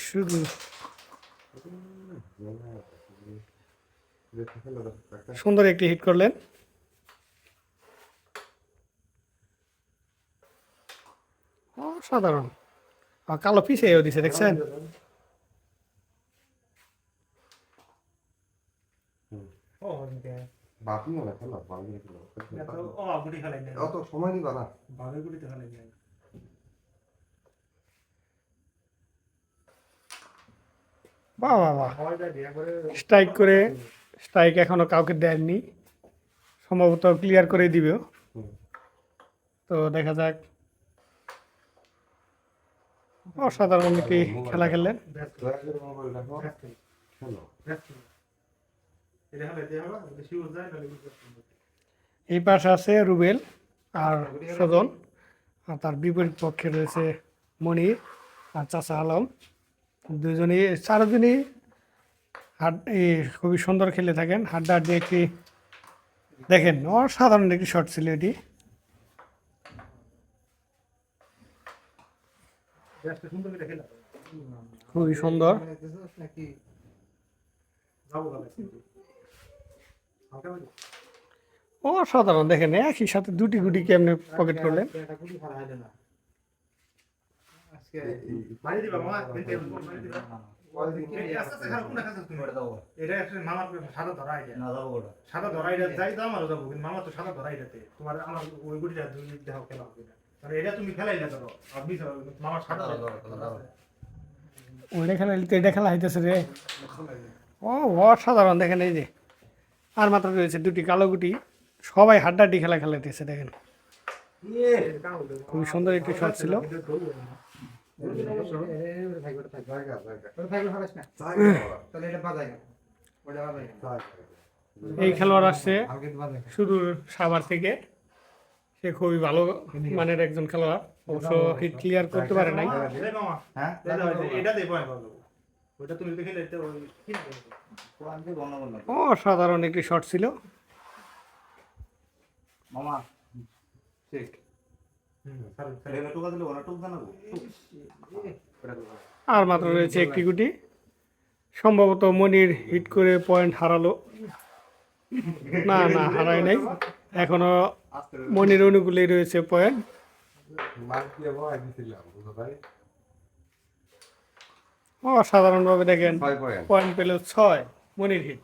শুধু সুন্দর একটি হিট করলেন। অসাধারণ। কালো পিছিয়েও দিছে, দেখছেন? অত সময় নিবা না। বাহ বাহ বাহ, স্ট্রাইক এখনো কাউকে দেননি, সম্ভবত ক্লিয়ার করে দিবে। তো দেখা যাক। অসাধারণ একটি খেলা খেললেন। এই পাশে আছে রুবেল আর সজন, আর তার বিপরীত পক্ষে রয়েছে মনির আর চাচা আলম। চারজনই খুবই সুন্দর খেলে থাকেন। হাড্ডাহাড্ডি একটি, দেখেন অসাধারণ একটি শট ছিল এটি। খুবই সুন্দর। অসাধারণ, দেখেন একই সাথে দুটি গুটি কেমনে পকেট করলেন। ওইটা খেলা এটা খেলা হইতেছে রে। অসাধারণ, দেখেন এই যে আর মাত্র রয়েছে দুটি কালো গুটি, সবাই হাড্ডাহাড্ডি খেলা খেলাইতেছে। দেখেন খুবই সুন্দর একটি শট ছিল। এই খেলোয়াড় আসছে শুধু সাভার থেকে, সে খুবই ভালো মানের একজন খেলোয়াড়, অবশ্য হিট ক্লিয়ার করতে পারে নাই। অসাধারণ একটি শট ছিল। আর মাত্র রয়েছে একটি গুটি, সম্ভবত মনির হিট করে পয়েন্ট হারালো। না না, হারায় নাই, এখনো মনির অনুকূলেই রয়েছে পয়েন্ট। অসাধারণভাবে দেখেন পয়েন্ট পেল 6, মনির হিট।